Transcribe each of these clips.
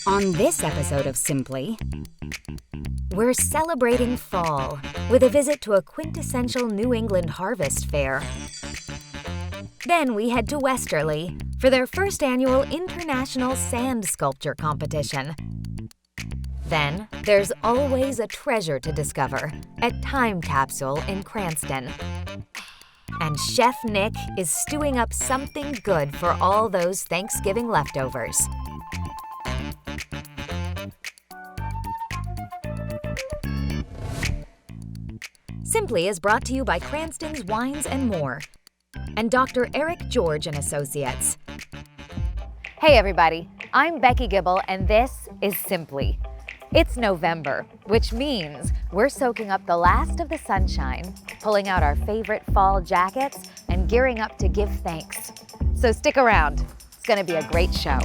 On this episode of Simply, we're celebrating fall with a visit to a quintessential New England harvest fair. Then we head to Westerly for their first annual International Sand Sculpture Competition. Then there's always a treasure to discover at Time Capsule in Cranston. And Chef Nick is stewing up something good for all those Thanksgiving leftovers. Simply is brought to you by Cranston's Wines & More and Dr. Eric George & Associates. Hey everybody, I'm Becky Gibble and this is Simply. It's November, which means we're soaking up the last of the sunshine, pulling out our favorite fall jackets, and gearing up to give thanks. So stick around, it's gonna be a great show.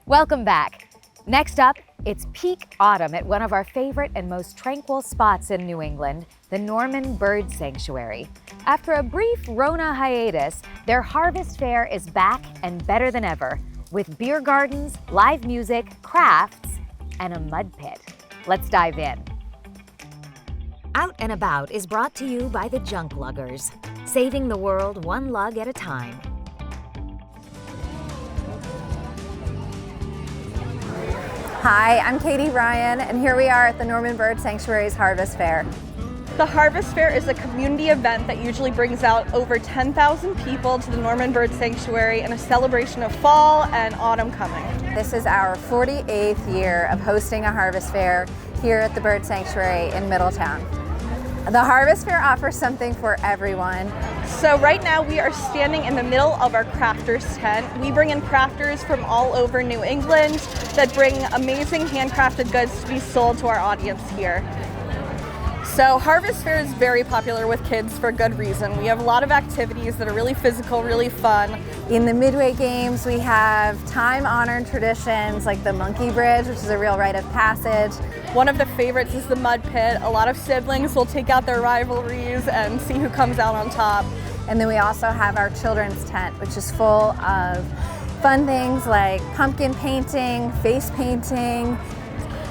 Welcome back. Next up, it's peak autumn at one of our favorite and most tranquil spots in New England, the Norman Bird Sanctuary. After a brief Rona hiatus, their harvest fair is back and better than ever, with beer gardens, live music, crafts, and a mud pit. Let's dive in. Out and About is brought to you by the Junk Luggers, saving the world one lug at a time. Hi, I'm Katie Ryan, and here we are at the Norman Bird Sanctuary's Harvest Fair. The Harvest Fair is a community event that usually brings out over 10,000 people to the Norman Bird Sanctuary in a celebration of fall and autumn coming. This is our 48th year of hosting a Harvest Fair here at the Bird Sanctuary in Middletown. The Harvest Fair offers something for everyone. So right now we are standing in the middle of our crafters tent. We bring in crafters from all over New England that bring amazing handcrafted goods to be sold to our audience here. So Harvest Fair is very popular with kids for good reason. We have a lot of activities that are really physical, really fun. In the Midway Games, we have time-honored traditions like the Monkey Bridge, which is a real rite of passage. One of the favorites is the mud pit. A lot of siblings will take out their rivalries and see who comes out on top. And then we also have our children's tent, which is full of fun things like pumpkin painting, face painting.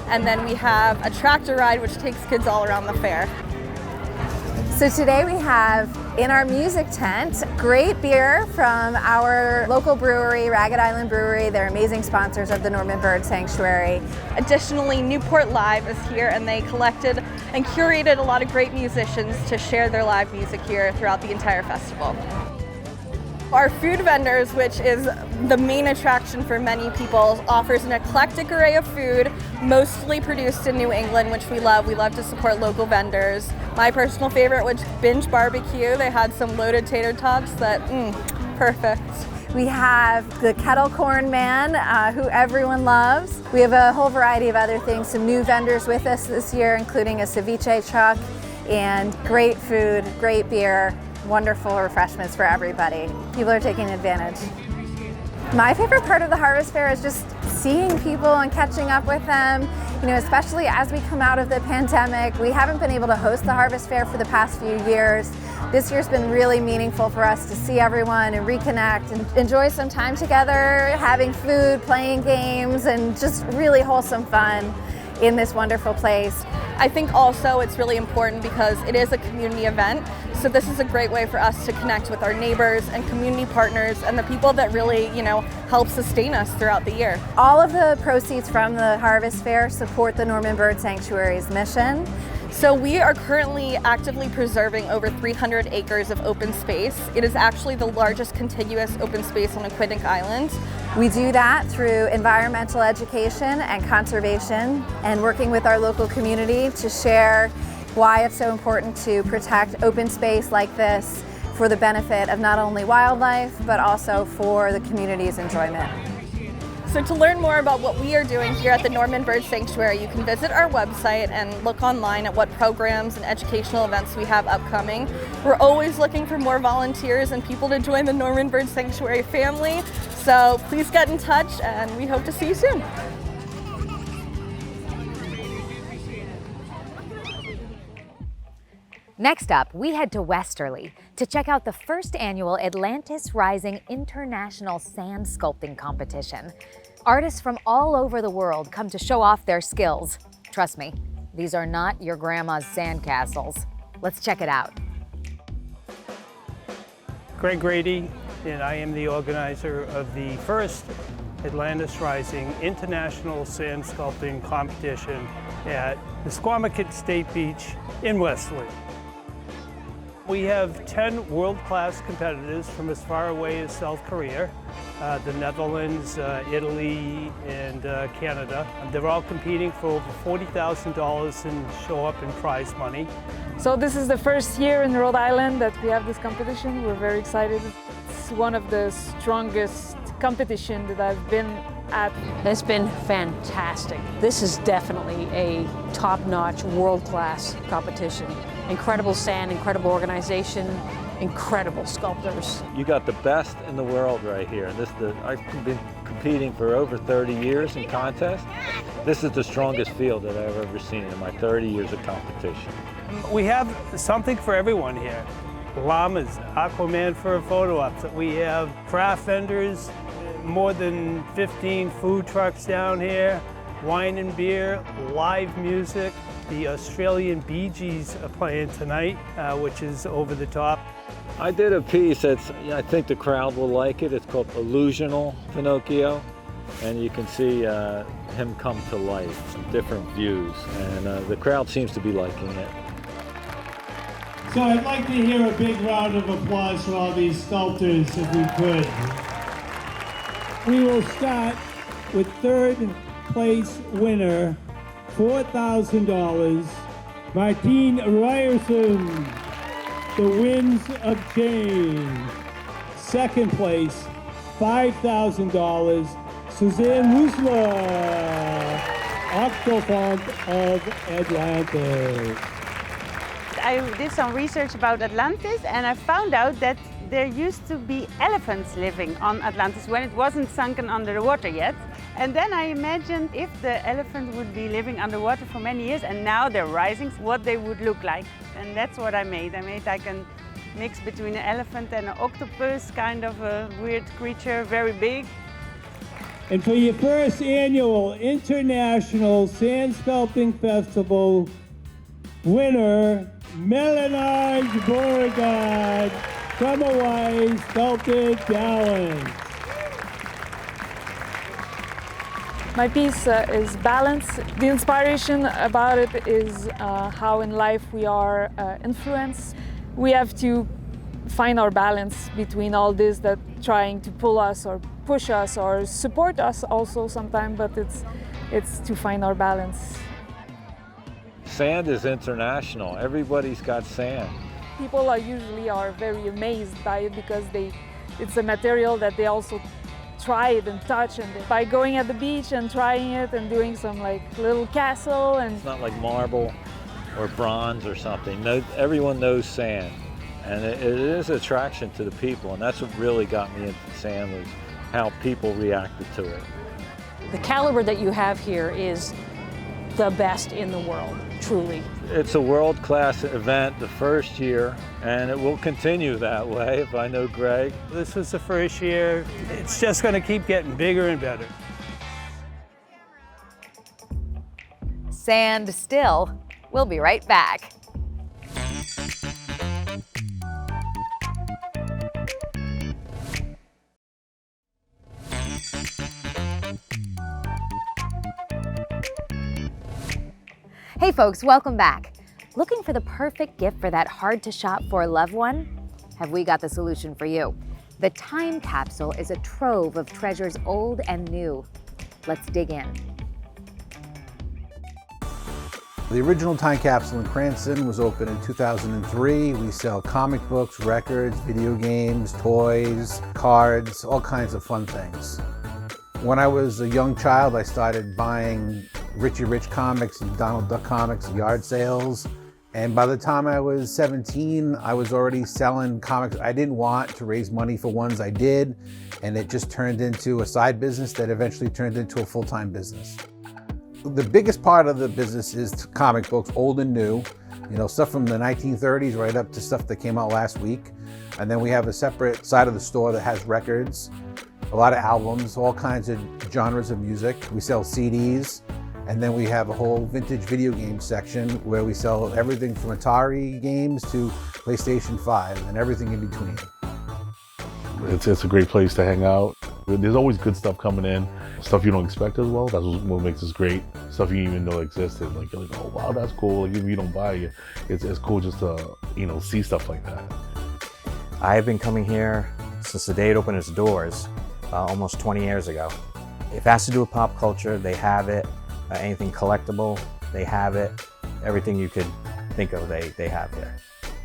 And then we have a tractor ride, which takes kids all around the fair. So today we have in our music tent great beer from our local brewery, Ragged Island Brewery. They're amazing sponsors of the Norman Bird Sanctuary. Additionally, Newport Live is here, and they collected and curated a lot of great musicians to share their live music here throughout the entire festival. Our food vendors, which is the main attraction for many people, offers an eclectic array of food, mostly produced in New England, which we love. We love to support local vendors. My personal favorite was Binge Barbecue. They had some loaded tater tots that, perfect. We have the Kettle Corn Man, who everyone loves. We have a whole variety of other things, some new vendors with us this year, including a ceviche truck, and great food, great beer, wonderful refreshments for everybody. People are taking advantage. My favorite part of the Harvest Fair is just seeing people and catching up with them. You know, especially as we come out of the pandemic, we haven't been able to host the Harvest Fair for the past few years. This year's been really meaningful for us to see everyone and reconnect and enjoy some time together, having food, playing games, and just really wholesome fun in this wonderful place. I think also it's really important because it is a community event. So this is a great way for us to connect with our neighbors and community partners and the people that really, help sustain us throughout the year. All of the proceeds from the Harvest Fair support the Norman Bird Sanctuary's mission. So we are currently actively preserving over 300 acres of open space. It is actually the largest contiguous open space on Aquidneck Island. We do that through environmental education and conservation and working with our local community to share why it's so important to protect open space like this for the benefit of not only wildlife, but also for the community's enjoyment. So to learn more about what we are doing here at the Norman Bird Sanctuary, you can visit our website and look online at what programs and educational events we have upcoming. We're always looking for more volunteers and people to join the Norman Bird Sanctuary family. So please get in touch and we hope to see you soon. Next up, we head to Westerly to check out the first annual Atlantis Rising International Sand Sculpting Competition. Artists from all over the world come to show off their skills. Trust me, these are not your grandma's sand castles. Let's check it out. Greg Grady, and I am the organizer of the first Atlantis Rising International Sand Sculpting Competition at the Squamicut State Beach in Westerly. We have 10 world-class competitors from as far away as South Korea, the Netherlands, Italy, and Canada. They're all competing for over $40,000 in show-up and prize money. So this is the first year in Rhode Island that we have this competition. We're very excited. It's one of the strongest competitions that I've been at. It's been fantastic. This is definitely a top-notch, world-class competition. Incredible sand, incredible organization, incredible sculptors. You got the best in the world right here. I've been competing for over 30 years in contests. This is the strongest field that I've ever seen in my 30 years of competition. We have something for everyone here. Llamas, Aquaman for a photo ops. We have craft vendors, more than 15 food trucks down here, wine and beer, live music. The Australian Bee Gees are playing tonight, which is over the top. I did a piece I think the crowd will like it. It's called Illusional Pinocchio, and you can see him come to life, some different views, and the crowd seems to be liking it. So I'd like to hear a big round of applause for all these sculptors, if we could. We will start with third place winner, $4,000, Martine Ryerson, The Winds of Change. Second place, $5,000, Suzanne Rusler, Octofont of Atlantis. I did some research about Atlantis and I found out that there used to be elephants living on Atlantis when it wasn't sunken under the water yet. And then I imagined if the elephant would be living underwater for many years and now they're rising, what they would look like. And that's what I made. I made like a mix between an elephant and an octopus, kind of a weird creature, very big. And for your first annual International Sand Sculpting Festival winner, Melanage Beauregard from Hawaii, Sculpted Talent. My piece is balance. The inspiration about it is how in life we are influenced. We have to find our balance between all this that trying to pull us or push us or support us also sometimes, but it's to find our balance. Sand is international. Everybody's got sand. People usually are very amazed by it because it's a material that they also try it and touch, and by going at the beach and trying it and doing some like little castle. And it's not like marble or bronze or something. No, everyone knows sand, and it is an attraction to the people, and that's what really got me into sand, was how people reacted to it. The caliber that you have here is the best in the world, truly. It's a world-class event the first year, and it will continue that way if I know Greg. This was the first year. It's just going to keep getting bigger and better. Sand still. We'll be right back. Hey folks, welcome back. Looking for the perfect gift for that hard-to-shop-for loved one? Have we got the solution for you? The Time Capsule is a trove of treasures old and new. Let's dig in. The original Time Capsule in Cranston was opened in 2003. We sell comic books, records, video games, toys, cards, all kinds of fun things. When I was a young child, I started buying Richie Rich comics and Donald Duck comics at yard sales. And by the time I was 17, I was already selling comics I didn't want to raise money for ones I did. And it just turned into a side business that eventually turned into a full-time business. The biggest part of the business is comic books, old and new. You know, stuff from the 1930s right up to stuff that came out last week. And then we have a separate side of the store that has records, a lot of albums, all kinds of genres of music. We sell CDs. And then we have a whole vintage video game section where we sell everything from Atari games to PlayStation 5 and everything in between. It's a great place to hang out. There's always good stuff coming in, stuff you don't expect as well. That's what makes us great. Stuff you didn't even know existed. Like, you're like, oh wow, that's cool. Like, if you don't buy it, it's cool just to, you know, see stuff like that. I've been coming here since the day it opened its doors, almost 20 years ago. If it has to do with pop culture, they have it. Anything collectible, they have it. Everything you could think of, they have here.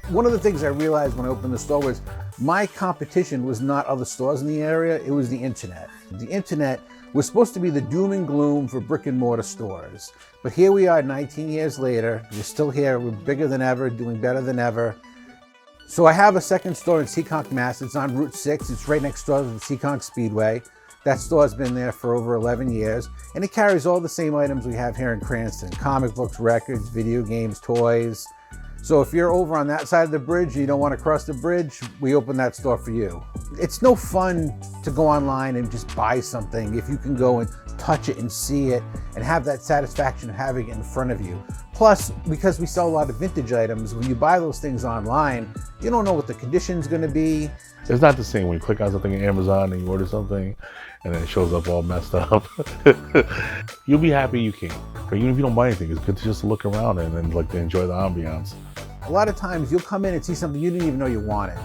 One of the things I realized when I opened the store was my competition was not other stores in the area, it was the internet. The internet was supposed to be the doom and gloom for brick and mortar stores. But here we are 19 years later, we're still here, we're bigger than ever, doing better than ever. So I have a second store in Seekonk, Mass. It's on Route 6, it's right next door to the Seekonk Speedway. That store's been there for over 11 years, and it carries all the same items we have here in Cranston. Comic books, records, video games, toys. So if you're over on that side of the bridge and you don't want to cross the bridge, we open that store for you. It's no fun to go online and just buy something if you can go and touch it and see it and have that satisfaction of having it in front of you. Plus, because we sell a lot of vintage items, when you buy those things online, you don't know what the condition's going to be. It's not the same when you click on something on Amazon and you order something and then it shows up all messed up. You'll be happy you came. But even if you don't buy anything, it's good to just look around and then like to enjoy the ambiance. A lot of times you'll come in and see something you didn't even know you wanted.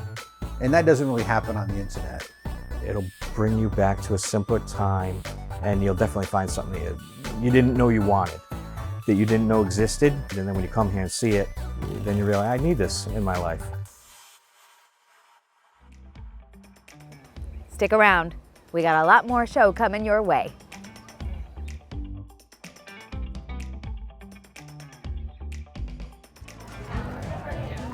And that doesn't really happen on the internet. It'll bring you back to a simpler time, and you'll definitely find something that you didn't know you wanted, that you didn't know existed. And then when you come here and see it, then you realize, I need this in my life. Stick around. We got a lot more show coming your way.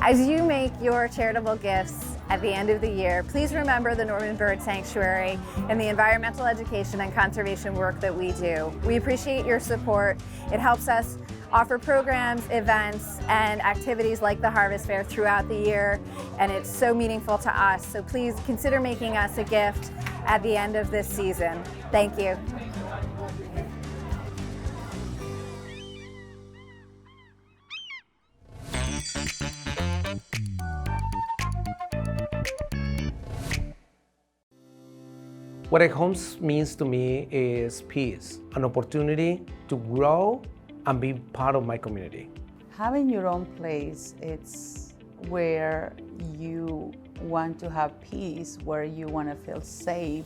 As you make your charitable gifts at the end of the year, please remember the Norman Bird Sanctuary and the environmental education and conservation work that we do. We appreciate your support. It helps us offer programs, events, and activities like the Harvest Fair throughout the year, and it's so meaningful to us. So please consider making us a gift at the end of this season. Thank you. What a home means to me is peace, an opportunity to grow and be part of my community. Having your own place, it's where you want to have peace, where you want to feel safe.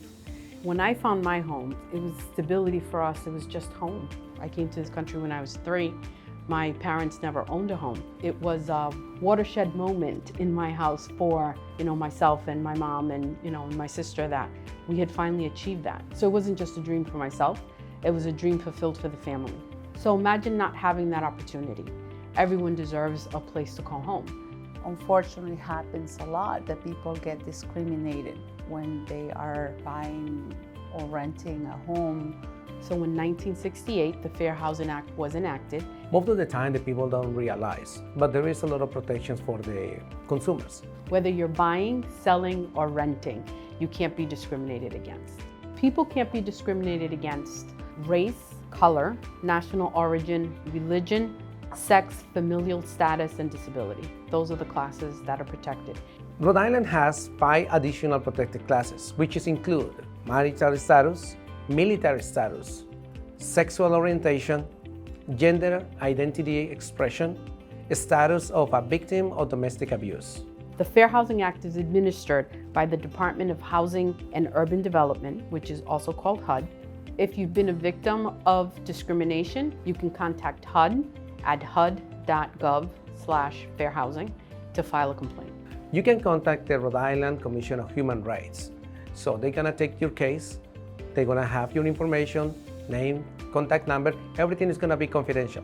When I found my home, it was stability for us. It was just home. I came to this country when I was 3. My parents never owned a home. It was a watershed moment in my house for, myself and my mom and, my sister, that we had finally achieved that. So it wasn't just a dream for myself, it was a dream fulfilled for the family. So imagine not having that opportunity. Everyone deserves a place to call home. Unfortunately, it happens a lot that people get discriminated when they are buying or renting a home. So in 1968, the Fair Housing Act was enacted. Most of the time, the people don't realize, but there is a lot of protections for the consumers. Whether you're buying, selling, or renting, you can't be discriminated against. People can't be discriminated against race, color, national origin, religion, sex, familial status, and disability. Those are the classes that are protected. Rhode Island has 5 additional protected classes, which include marital status, military status, sexual orientation, gender identity expression, status of a victim of domestic abuse. The Fair Housing Act is administered by the Department of Housing and Urban Development, which is also called HUD. If you've been a victim of discrimination, you can contact HUD at hud.gov/fairhousing to file a complaint. You can contact the Rhode Island Commission of Human Rights. So they're gonna take your case, they're gonna have your information, name, contact number, everything is gonna be confidential.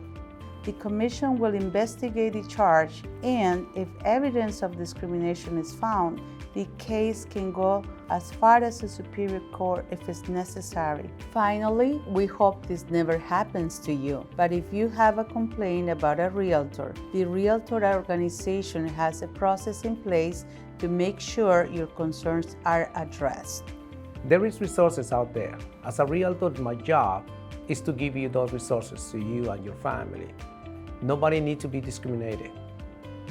The Commission will investigate the charge, and if evidence of discrimination is found, the case can go as far as the Superior Court if it's necessary. Finally, we hope this never happens to you, but if you have a complaint about a realtor, the realtor organization has a process in place to make sure your concerns are addressed. There is resources out there. As a realtor, my job is to give you those resources to you and your family. Nobody needs to be discriminated.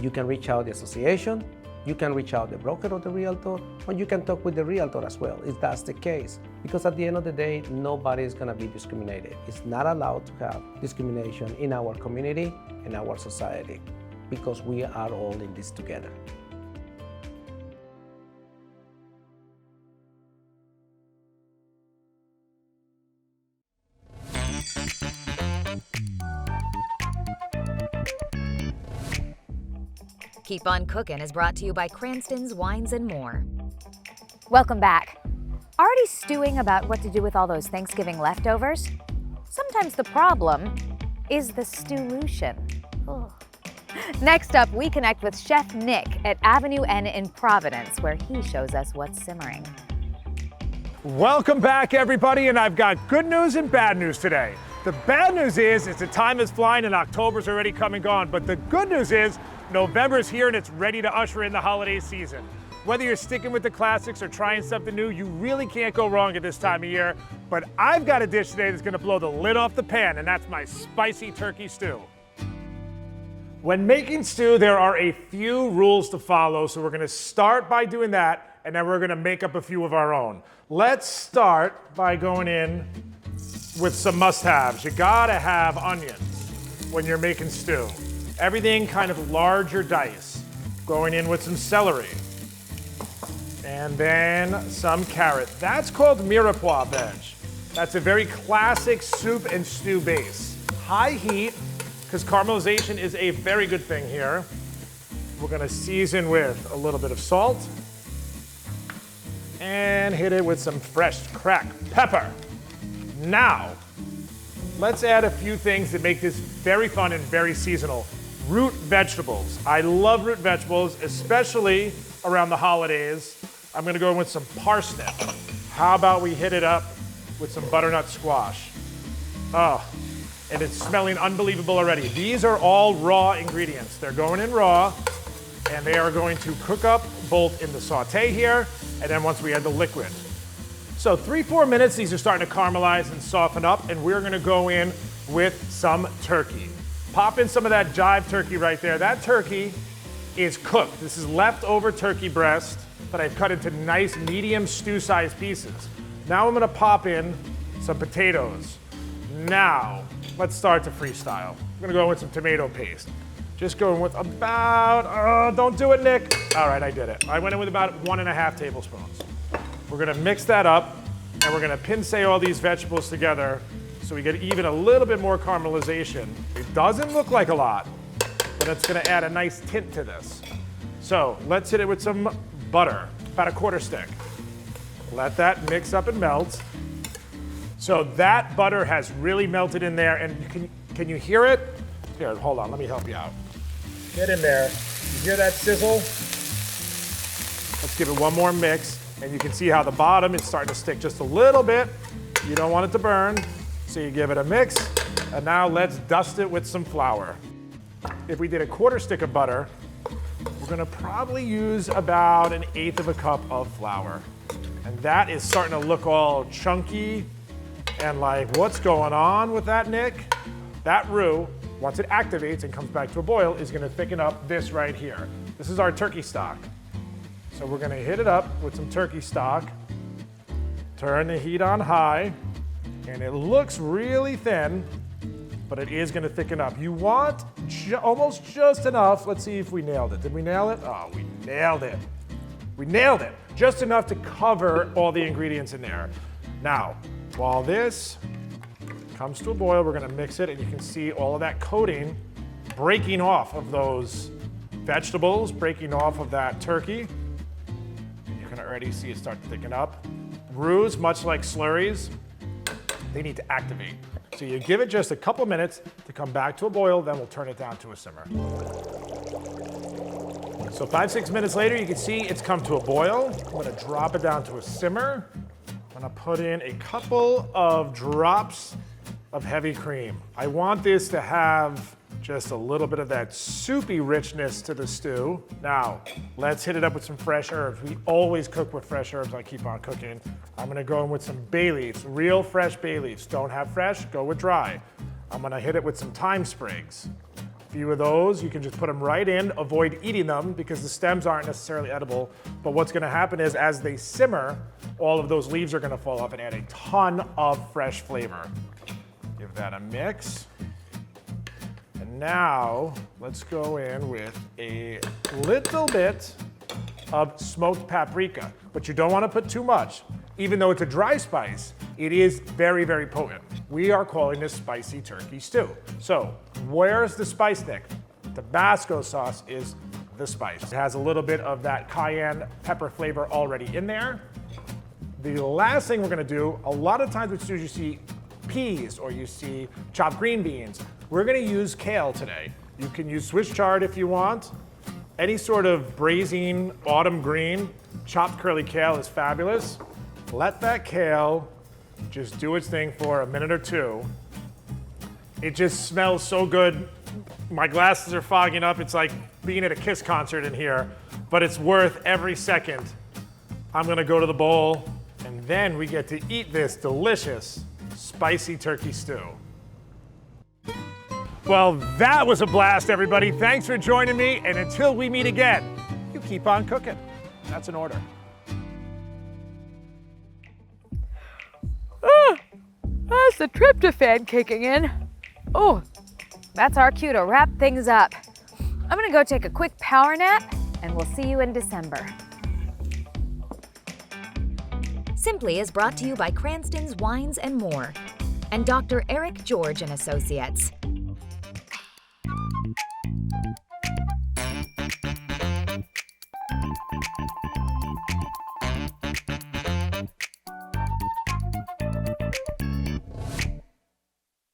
You can reach out to the association, you can reach out to the broker or the realtor, or you can talk with the realtor as well, if that's the case. Because at the end of the day, nobody is going to be discriminated. It's not allowed to have discrimination in our community, in our society, because we are all in this together. Keep on Cookin' is brought to you by Cranston's Wines and More. Welcome back. Already stewing about what to do with all those Thanksgiving leftovers? Sometimes the problem is the stewlution. Ugh. Next up, we connect with Chef Nick at Avenue N in Providence, where he shows us what's simmering. Welcome back, everybody, and I've got good news and bad news today. The bad news is the time is flying and October's already come and gone, but the good news is November's here and it's ready to usher in the holiday season. Whether you're sticking with the classics or trying something new, you really can't go wrong at this time of year. But I've got a dish today that's gonna blow the lid off the pan, and that's my spicy turkey stew. When making stew, there are a few rules to follow, so we're gonna start by doing that, and then we're gonna make up a few of our own. Let's start by going in with some must-haves. You gotta have onions when you're making stew. Everything kind of larger dice. Going in with some celery. And then some carrot. That's called mirepoix veg. That's a very classic soup and stew base. High heat, because caramelization is a very good thing here. We're gonna season with a little bit of salt and hit it with some fresh cracked pepper. Now, let's add a few things that make this very fun and very seasonal. Root vegetables. I love root vegetables, especially around the holidays. I'm gonna go in with some parsnip. How about we hit it up with some butternut squash? Oh, and it's smelling unbelievable already. These are all raw ingredients. They're going in raw, and they are going to cook up both in the saute here, and then once we add the liquid. So 3-4 minutes, these are starting to caramelize and soften up, and we're gonna go in with some turkey. Pop in some of that jive turkey right there. That turkey is cooked. This is leftover turkey breast that I've cut into nice medium stew-sized pieces. Now I'm gonna pop in some potatoes. Now, let's start to freestyle. I'm gonna go with some tomato paste. Just going with about, don't do it, Nick. All right, I did it. I went in with about 1.5 tablespoons. We're gonna mix that up, and we're gonna pince all these vegetables together so we get even a little bit more caramelization. It doesn't look like a lot, but it's gonna add a nice tint to this. So let's hit it with some butter, about 1/4 stick. Let that mix up and melt. So that butter has really melted in there, and can you hear it? Here, hold on, let me help you out. Get in there. You hear that sizzle? Let's give it one more mix, and you can see how the bottom is starting to stick just a little bit. You don't want it to burn. So you give it a mix, and now let's dust it with some flour. If we did 1/4 stick of butter, we're gonna probably use about 1/8 of a cup of flour. And that is starting to look all chunky and like, what's going on with that, Nick? That roux, once it activates and comes back to a boil, is gonna thicken up this right here. This is our turkey stock. So we're gonna hit it up with some turkey stock, turn the heat on high, and it looks really thin, but it is gonna thicken up. You want almost just enough. Let's see if we nailed it. Did we nail it? Oh, we nailed it. We nailed it. Just enough to cover all the ingredients in there. Now, while this comes to a boil, we're gonna mix it, and you can see all of that coating breaking off of those vegetables, breaking off of that turkey. You can already see it start to thicken up. Roux, much like slurries, they need to activate. So you give it just a couple minutes to come back to a boil, then we'll turn it down to a simmer. So 5-6 minutes later, you can see it's come to a boil. I'm gonna drop it down to a simmer. I'm gonna put in a couple of drops of heavy cream. I want this to have just a little bit of that soupy richness to the stew. Now, let's hit it up with some fresh herbs. We always cook with fresh herbs on Keep On Cooking. I'm gonna go in with some bay leaves, real fresh bay leaves. Don't have fresh, go with dry. I'm gonna hit it with some thyme sprigs. A few of those, you can just put them right in, avoid eating them because the stems aren't necessarily edible. But what's gonna happen is as they simmer, all of those leaves are gonna fall off and add a ton of fresh flavor. Give that a mix. And now, let's go in with a little bit of smoked paprika, but you don't want to put too much. Even though it's a dry spice, it is very, very potent. We are calling this spicy turkey stew. So, where's the spice, Nick? Tabasco sauce is the spice. It has a little bit of that cayenne pepper flavor already in there. The last thing we're gonna do, a lot of times with stews you see peas or you see chopped green beans. We're gonna use kale today. You can use Swiss chard if you want. Any sort of braising autumn green, chopped curly kale is fabulous. Let that kale just do its thing for a minute or two. It just smells so good. My glasses are fogging up. It's like being at a Kiss concert in here, but it's worth every second. I'm gonna go to the bowl, and then we get to eat this delicious spicy turkey stew. Well, that was a blast, everybody. Thanks for joining me, and until we meet again, you keep on cooking. That's an order. That's the tryptophan kicking in. Oh, that's our cue to wrap things up. I'm gonna go take a quick power nap, and we'll see you in December. Simply is brought to you by Cranston's Wines and More and Dr. Eric George and Associates.